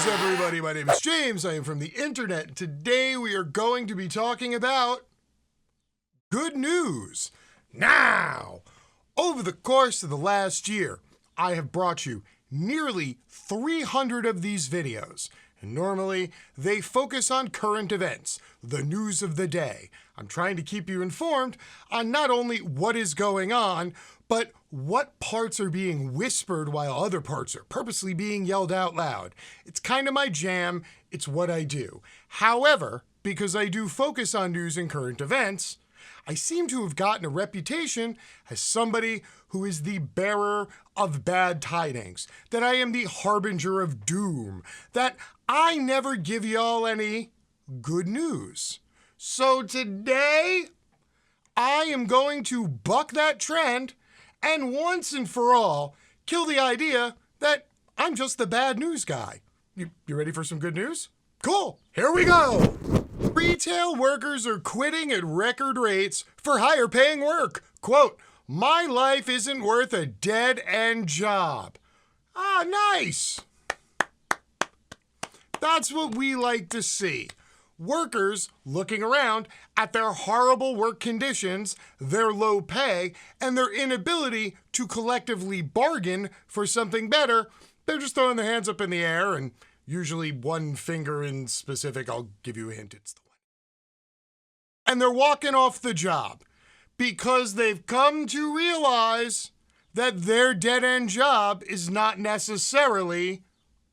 Greetings, everybody. My name is James. I am from the internet. Today we are going to be talking about good news. Now, over the course of the last year, I have brought you nearly 300 of these videos. And normally, they focus on current events, the news of the day. I'm trying to keep you informed on not only what is going on, but what parts are being whispered while other parts are purposely being yelled out loud. It's kind of my jam. It's what I do. However, because I do focus on news and current events, I seem to have gotten a reputation as somebody who is the bearer of bad tidings, that I am the harbinger of doom, that I never give y'all any good news. So today, I am going to buck that trend and once and for all, kill the idea that I'm just the bad news guy. You ready for some good news? Cool, here we go. Retail workers are quitting at record rates for higher paying work. Quote, "My life isn't worth a dead-end job." Ah, nice. That's what we like to see. Workers looking around at their horrible work conditions, their low pay, and their inability to collectively bargain for something better. They're just throwing their hands up in the air, and usually one finger in specific. I'll give you a hint, it's the one. And they're walking off the job because they've come to realize that their dead-end job is not necessarily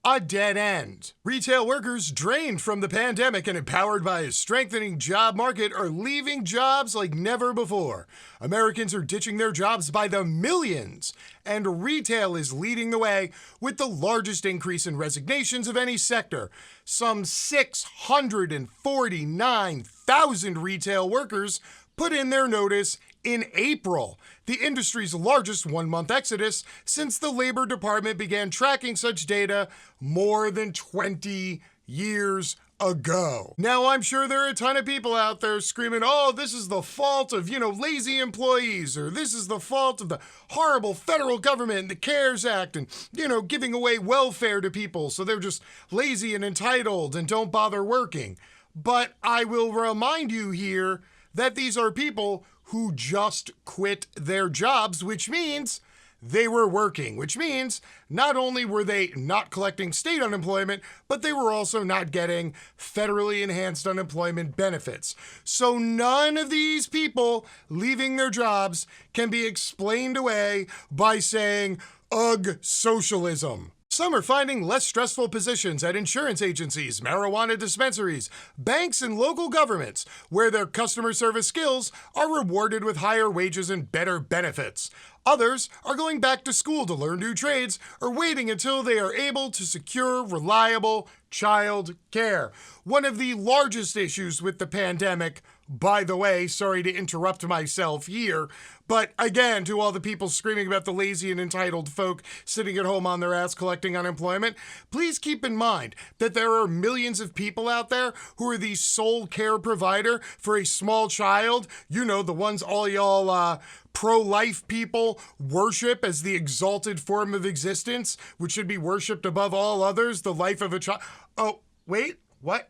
a dead end. Retail workers drained from the pandemic and empowered by a strengthening job market are leaving jobs like never before. Americans are ditching their jobs by the millions, and retail is leading the way with the largest increase in resignations of any sector. Some 649,000 retail workers put in their notice in April, the industry's largest one-month exodus since the Labor Department began tracking such data more than 20 years ago. Now, I'm sure there are a ton of people out there screaming, oh, this is the fault of, lazy employees, or this is the fault of the horrible federal government and the CARES Act and, giving away welfare to people so they're just lazy and entitled and don't bother working. But I will remind you here that these are people who just quit their jobs, which means they were working, which means not only were they not collecting state unemployment, but they were also not getting federally enhanced unemployment benefits. So none of these people leaving their jobs can be explained away by saying, ugh, socialism. Some are finding less stressful positions at insurance agencies, marijuana dispensaries, banks, and local governments, where their customer service skills are rewarded with higher wages and better benefits. Others are going back to school to learn new trades or waiting until they are able to secure reliable child care. One of the largest issues with the pandemic, by the way, sorry to interrupt myself here, but again, to all the people screaming about the lazy and entitled folk sitting at home on their ass collecting unemployment, please keep in mind that there are millions of people out there who are the sole care provider for a small child. The ones all y'all pro-life people worship as the exalted form of existence, which should be worshipped above all others, the life of a child. Oh, wait, what?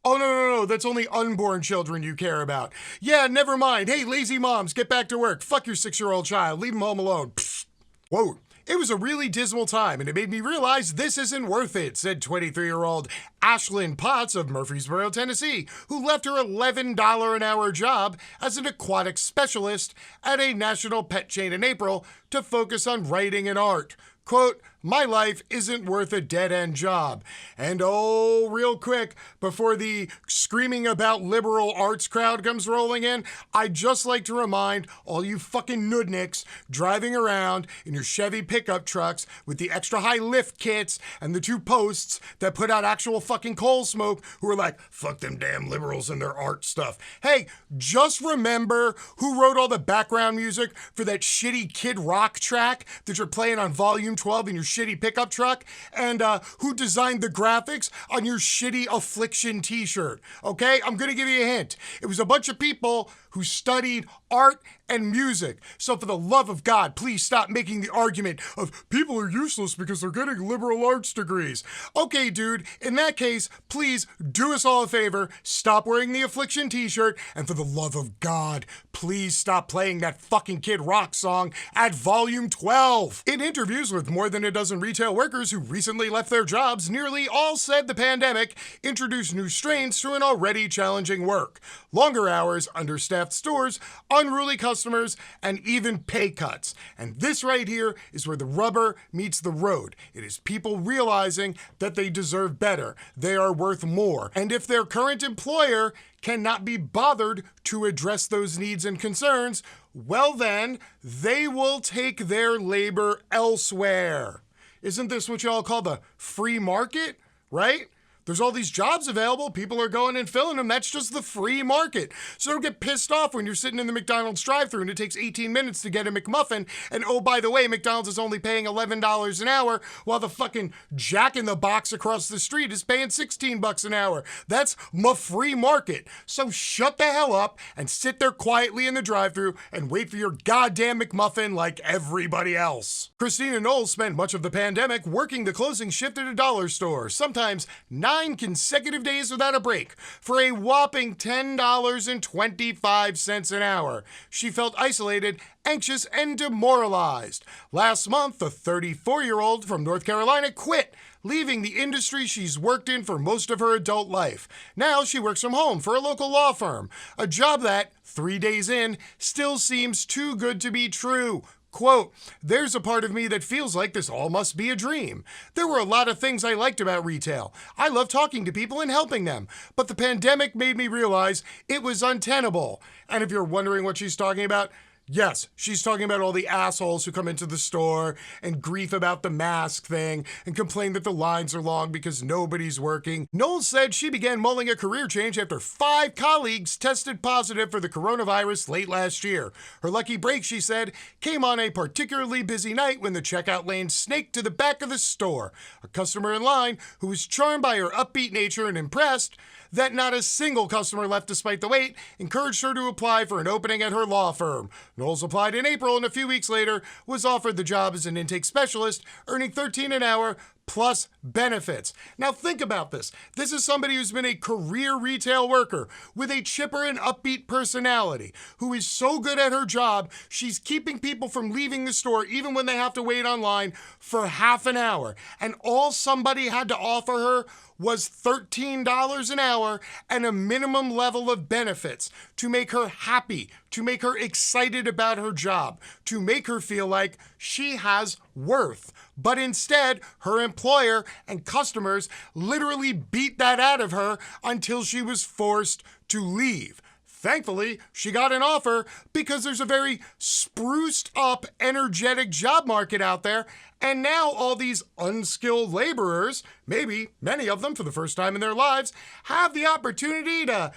Oh, no, that's only unborn children you care about. Yeah, never mind. Hey, lazy moms, get back to work. Fuck your 6-year-old child. Leave him home alone. Pfft. Whoa. It was a really dismal time, and it made me realize this isn't worth it, said 23-year-old Ashlyn Potts of Murfreesboro, Tennessee, who left her $11 an hour job as an aquatic specialist at a national pet chain in April to focus on writing and art. Quote, "My life isn't worth a dead-end job." And oh, real quick, before the screaming about liberal arts crowd comes rolling in, I'd just like to remind all you fucking nudniks driving around in your Chevy pickup trucks with the extra high lift kits and the 2 posts that put out actual fucking coal smoke who are like, fuck them damn liberals and their art stuff. Hey, just remember who wrote all the background music for that shitty Kid Rock track that you're playing on volume 12 in your shitty pickup truck, and who designed the graphics on your shitty Affliction t-shirt, okay? I'm gonna give you a hint. It was a bunch of people who who studied art and music. So for the love of God, please stop making the argument of people are useless because they're getting liberal arts degrees. Okay, dude, in that case, please do us all a favor, stop wearing the Affliction t-shirt, and for the love of God, please stop playing that fucking Kid Rock song at volume 12. In interviews with more than a dozen retail workers who recently left their jobs, nearly all said the pandemic introduced new strains to an already challenging work. Longer hours, understaffed stores, unruly customers, and even pay cuts. And this right here is where the rubber meets the road. It is people realizing that they deserve better, they are worth more, and if their current employer cannot be bothered to address those needs and concerns, well then, they will take their labor elsewhere. Isn't this what y'all call the free market, right? There's all these jobs available, people are going and filling them, that's just the free market. So don't get pissed off when you're sitting in the McDonald's drive-thru and it takes 18 minutes to get a McMuffin, and oh, by the way, McDonald's is only paying $11 an hour, while the fucking Jack in the Box across the street is paying $16 an hour. That's my free market. So shut the hell up and sit there quietly in the drive-thru and wait for your goddamn McMuffin like everybody else. Christina Knowles spent much of the pandemic working the closing shift at a dollar store, sometimes 9 consecutive days without a break, for a whopping $10.25 an hour. She felt isolated, anxious, and demoralized. Last month, the 34-year-old from North Carolina quit, leaving the industry she's worked in for most of her adult life. Now she works from home for a local law firm, a job that, 3 days in, still seems too good to be true. Quote, "There's a part of me that feels like this all must be a dream. There were a lot of things I liked about retail. I love talking to people and helping them, but the pandemic made me realize it was untenable." And if you're wondering what she's talking about, yes, she's talking about all the assholes who come into the store and grief about the mask thing and complain that the lines are long because nobody's working. Knowles said she began mulling a career change after 5 colleagues tested positive for the coronavirus late last year. Her lucky break, she said, came on a particularly busy night when the checkout lane snaked to the back of the store. A customer in line who was charmed by her upbeat nature and impressed that not a single customer left despite the wait encouraged her to apply for an opening at her law firm. Knowles applied in April and a few weeks later was offered the job as an intake specialist, earning $13 an hour plus benefits. Now think about this. This is somebody who's been a career retail worker with a chipper and upbeat personality, who is so good at her job, she's keeping people from leaving the store even when they have to wait online for half an hour. And all somebody had to offer her was $13 an hour and a minimum level of benefits to make her happy, to make her excited about her job, to make her feel like she has worth. But instead, her employer and customers literally beat that out of her until she was forced to leave. Thankfully, she got an offer because there's a very spruced up, energetic job market out there, and now all these unskilled laborers, maybe many of them for the first time in their lives, have the opportunity to,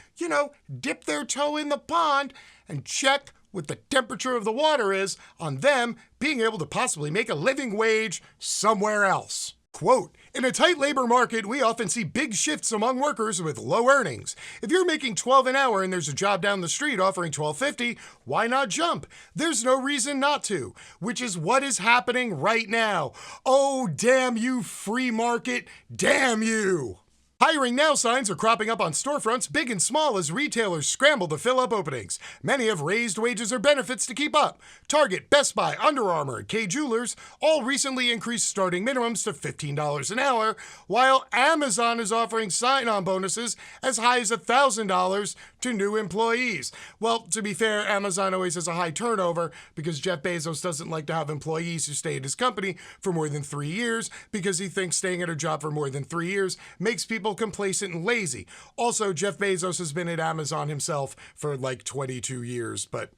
dip their toe in the pond and check what the temperature of the water is on them being able to possibly make a living wage somewhere else. Quote, "In a tight labor market, we often see big shifts among workers with low earnings. If you're making $12 an hour and there's a job down the street offering $12.50, why not jump? There's no reason not to," which is what is happening right now. Oh, damn you, free market, damn you. Hiring now signs are cropping up on storefronts big and small as retailers scramble to fill up openings. Many have raised wages or benefits to keep up. Target, Best Buy, Under Armour, and Kay Jewelers all recently increased starting minimums to $15 an hour, while Amazon is offering sign-on bonuses as high as $1,000 to new employees. Well, to be fair, Amazon always has a high turnover because Jeff Bezos doesn't like to have employees who stay at his company for more than 3 years because he thinks staying at a job for more than 3 years makes people complacent and lazy. Also, Jeff Bezos has been at Amazon himself for like 22 years, but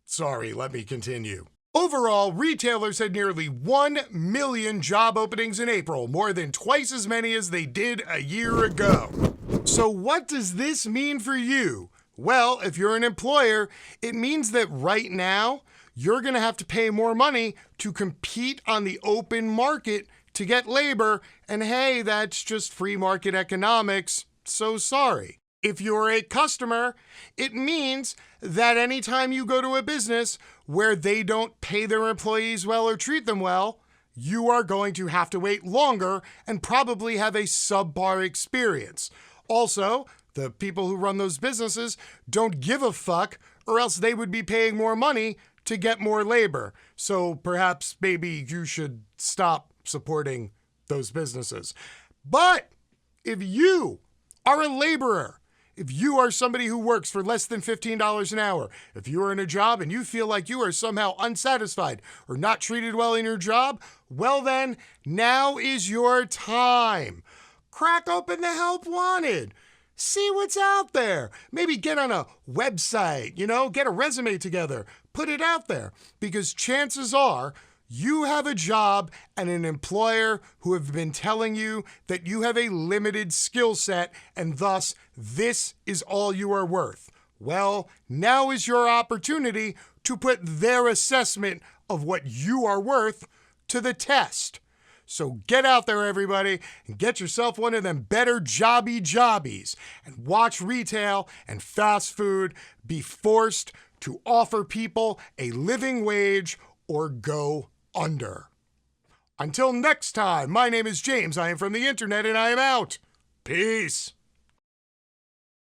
sorry, let me continue. Overall, retailers had nearly 1 million job openings in April, more than twice as many as they did a year ago. So what does this mean for you? Well, if you're an employer, it means that right now, you're going to have to pay more money to compete on the open market to get labor, and hey, that's just free market economics, so sorry. If you're a customer, it means that anytime you go to a business where they don't pay their employees well or treat them well, you are going to have to wait longer and probably have a subpar experience. Also, the people who run those businesses don't give a fuck, or else they would be paying more money to get more labor. So perhaps maybe you should stop supporting those businesses. But if you are a laborer, if you are somebody who works for less than $15 an hour, if you are in a job and you feel like you are somehow unsatisfied or not treated well in your job, well then, now is your time. Crack open the Help Wanted. See what's out there. Maybe get on a website, get a resume together, put it out there, because chances are you have a job and an employer who have been telling you that you have a limited skill set and thus this is all you are worth. Well, now is your opportunity to put their assessment of what you are worth to the test. So get out there, everybody, and get yourself one of them better jobbies and watch retail and fast food be forced to offer people a living wage or go under. Until next time, my name is James. I am from the internet and I am out. Peace.